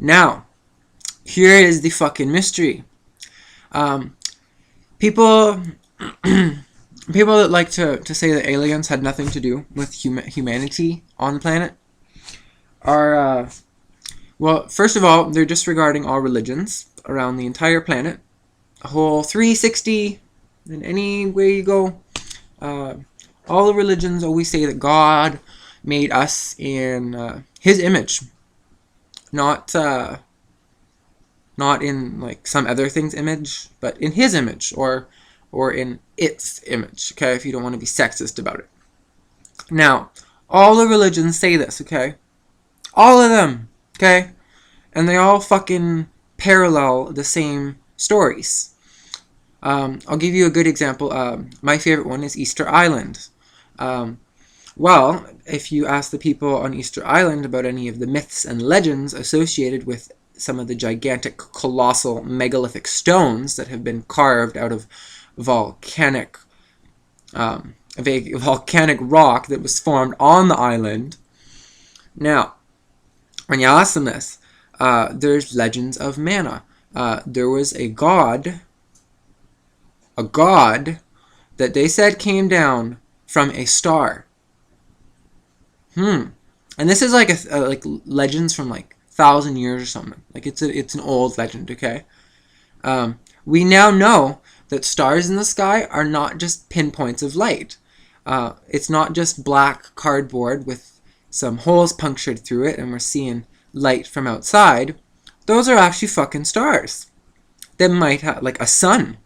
Now, here is the fucking mystery. People people that like to say that aliens had nothing to do with humanity on the planet are, well, first of all, they're disregarding all religions around the entire planet. A whole 360, in any way you go. All the religions always say that God made us in His image, not in like some other thing's image, but in His image, or in its image. Okay, if you don't want to be sexist about it. Now, all the religions say this. Okay, all of them. Okay, and they all fucking parallel the same stories. I'll give you a good example. My favorite one is Easter Island. Well, if you ask the people on Easter Island about any of the myths and legends associated with some of the gigantic, colossal, megalithic stones that have been carved out of volcanic rock that was formed on the island. Now, when you ask them this, there's legends of manna. There was a god that they said came down from a star. And this is like like legends from like 1,000 years or something. Like it's an old legend. Okay. We now know that stars in the sky are not just pinpoints of light. It's not just black cardboard with some holes punctured through it and we're seeing light from outside. Those are actually fucking stars. They might have like a sun,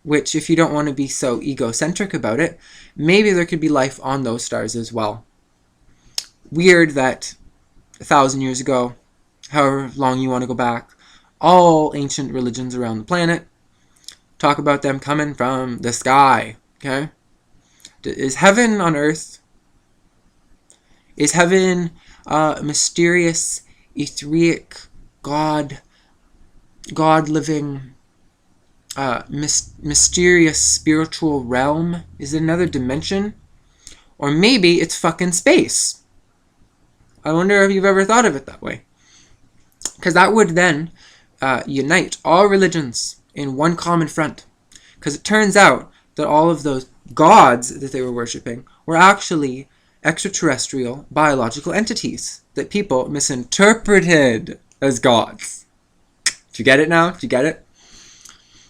which if you don't want to be so egocentric about it, maybe there could be life on those stars as well. Weird that 1,000 years ago, however long you want to go back, all ancient religions around the planet talk about them coming from the sky. Okay? Is heaven on earth? Is heaven a mysterious, etheric, God-living, mysterious spiritual realm? Is it another dimension? Or maybe it's fucking space. I wonder if you've ever thought of it that way. Because that would then unite all religions in one common front. Because it turns out that all of those gods that they were worshipping were actually extraterrestrial biological entities that people misinterpreted as gods. Do you get it now? Do you get it?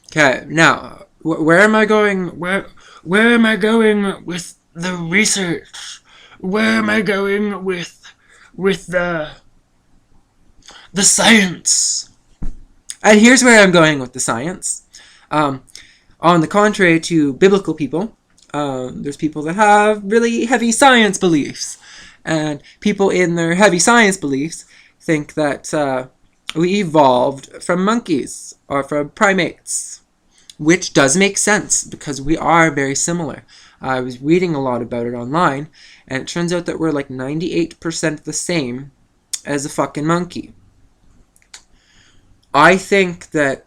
Okay, now, where am I going? Where am I going with the research? Where am I going with the science? And here's where I'm going with the science. On the contrary to biblical people, there's people that have really heavy science beliefs. And people in their heavy science beliefs think that we evolved from monkeys or from primates, which does make sense because we are very similar. I was reading a lot about it online, and it turns out that we're like 98% the same as a fucking monkey. I think that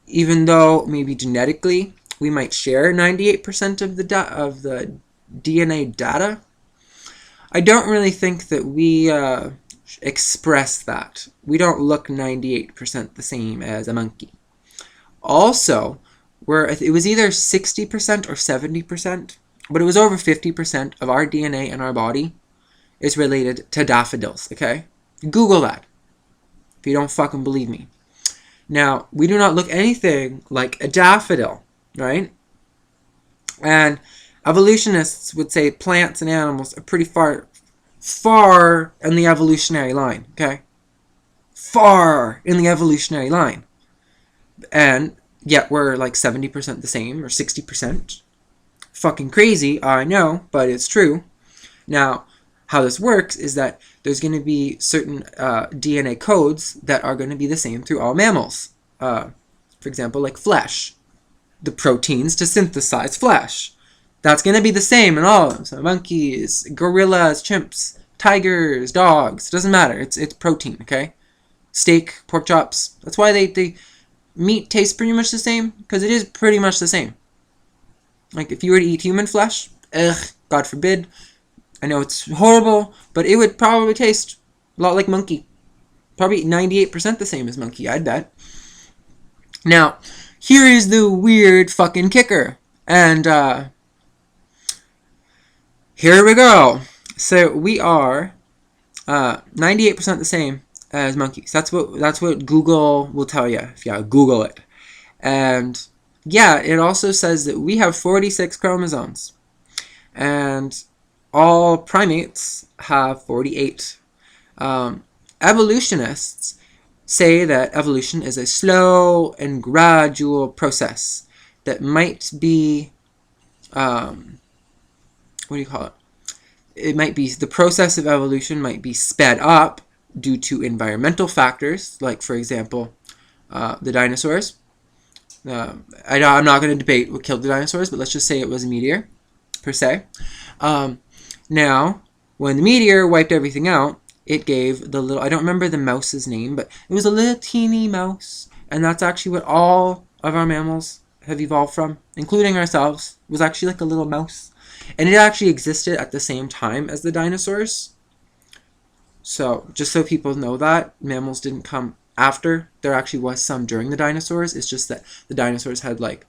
even though maybe genetically we might share 98% of the DNA data, I don't really think that we express that. We don't look 98% the same as a monkey. Also, it was either 60% or 70%, but it was over 50% of our DNA in our body is related to daffodils, okay? Google that if you don't fucking believe me. Now, we do not look anything like a daffodil, right? And evolutionists would say plants and animals are pretty far in the evolutionary line, okay? Far in the evolutionary line. And yet we're like 70% the same, or 60%. Fucking crazy, I know, but it's true. Now, how this works is that there's going to be certain DNA codes that are going to be the same through all mammals. For example, like flesh. The proteins to synthesize flesh. That's going to be the same in all of them. So monkeys, gorillas, chimps, tigers, dogs. It doesn't matter. It's protein, okay? Steak, pork chops. That's why they meat tastes pretty much the same, because it is pretty much the same. Like, if you were to eat human flesh, God forbid, I know it's horrible, but it would probably taste a lot like monkey. Probably 98% the same as monkey, I'd bet. Now, here is the weird fucking kicker. And here we go. So we are 98% the same as monkeys. That's what Google will tell you if you Google it. And yeah, it also says that we have 46 chromosomes. And all primates have 48. Evolutionists say that evolution is a slow and gradual process that might be, what do you call it? It might be, the process of evolution might be sped up due to environmental factors, like, for example, the dinosaurs. I'm not going to debate what killed the dinosaurs, but let's just say it was a meteor, per se. Now, when the meteor wiped everything out, it gave the little, I don't remember the mouse's name, but it was a little teeny mouse, and that's actually what all of our mammals have evolved from, including ourselves. It was actually like a little mouse. And it actually existed at the same time as the dinosaurs. So, just so people know that, mammals didn't come after. There actually was some during the dinosaurs. It's just that the dinosaurs had, like,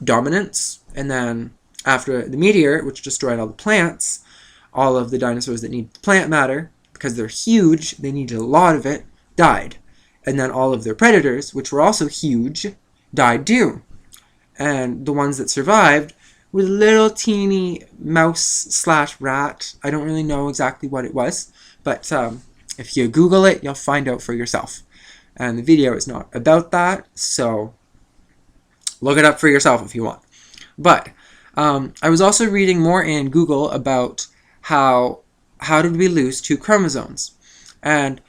dominance. And then, after the meteor, which destroyed all the plants, all of the dinosaurs that need plant matter, because they're huge, they needed a lot of it, died. And then all of their predators, which were also huge, died too. And the ones that survived were little teeny mouse/rat. I don't really know exactly what it was, but if you Google it, you'll find out for yourself. And the video is not about that, so look it up for yourself if you want. But I was also reading more in Google about how did we lose 2 chromosomes. And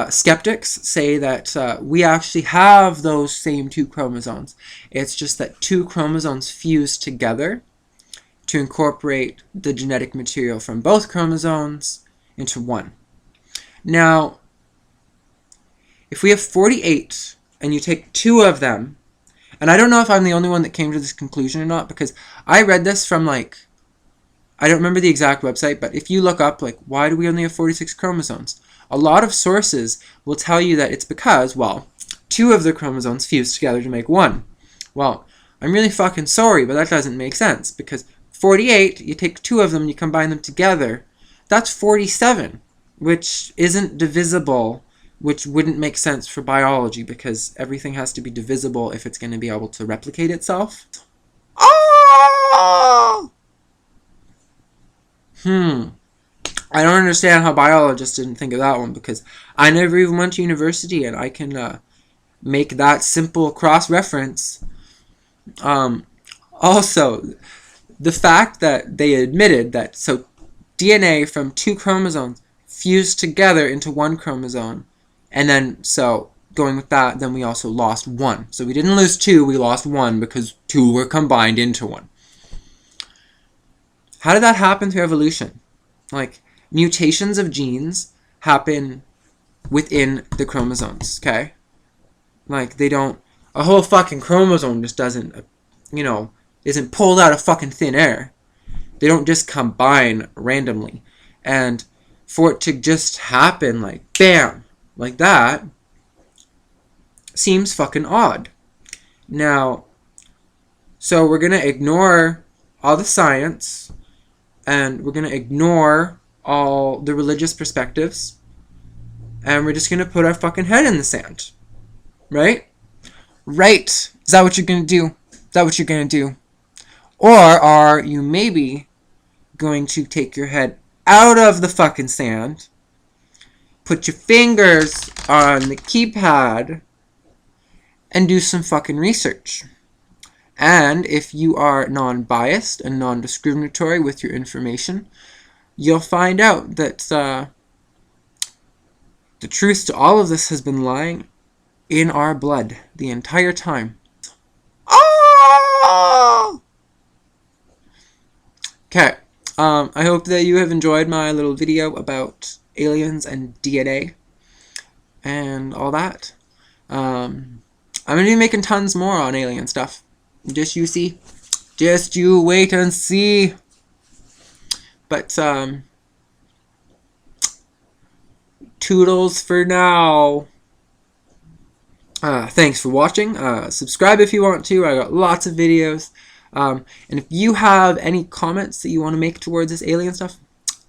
skeptics say that we actually have those same 2 chromosomes. It's just that 2 chromosomes fused together to incorporate the genetic material from both chromosomes into one. Now, if we have 48 and you take 2 of them, and I don't know if I'm the only one that came to this conclusion or not, because I read this from, like, I don't remember the exact website, but if you look up, like, why do we only have 46 chromosomes? A lot of sources will tell you that it's because, well, 2 of the chromosomes fused together to make 1. Well, I'm really fucking sorry, but that doesn't make sense, because 48, you take 2 of them, you combine them together, that's 47, which isn't divisible, which wouldn't make sense for biology, because everything has to be divisible if it's going to be able to replicate itself. Oh! I don't understand how biologists didn't think of that one, because I never even went to university, and I can make that simple cross-reference. Also, the fact that they admitted that, so DNA from 2 chromosomes fused together into 1 chromosome, and then, so, going with that, then we also lost 1. So we didn't lose 2, we lost 1, because 2 were combined into 1. How did that happen through evolution? Like, mutations of genes happen within the chromosomes, okay? Like, they don't, a whole fucking chromosome just doesn't, isn't pulled out of fucking thin air. They don't just combine randomly. And for it to just happen, like, bam, like that, seems fucking odd. Now, so we're going to ignore all the science, and we're going to ignore all the religious perspectives, and we're just going to put our fucking head in the sand. Right? Right. Is that what you're going to do? Is that what you're going to do? Or are you maybe going to take your head out of the fucking sand, put your fingers on the keypad, and do some fucking research? And if you are non-biased and non-discriminatory with your information, you'll find out that the truth to all of this has been lying in our blood the entire time. Oh! Okay, I hope that you have enjoyed my little video about aliens and DNA and all that. I'm going to be making tons more on alien stuff. Just you see. Just you wait and see. But, Toodles for now. Thanks for watching. Subscribe if you want to. I got lots of videos. And if you have any comments that you want to make towards this alien stuff,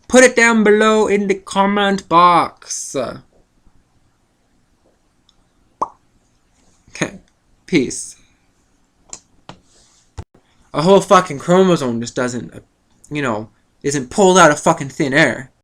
put it down below in the comment box. Okay. Peace. A whole fucking chromosome just doesn't, isn't pulled out of fucking thin air.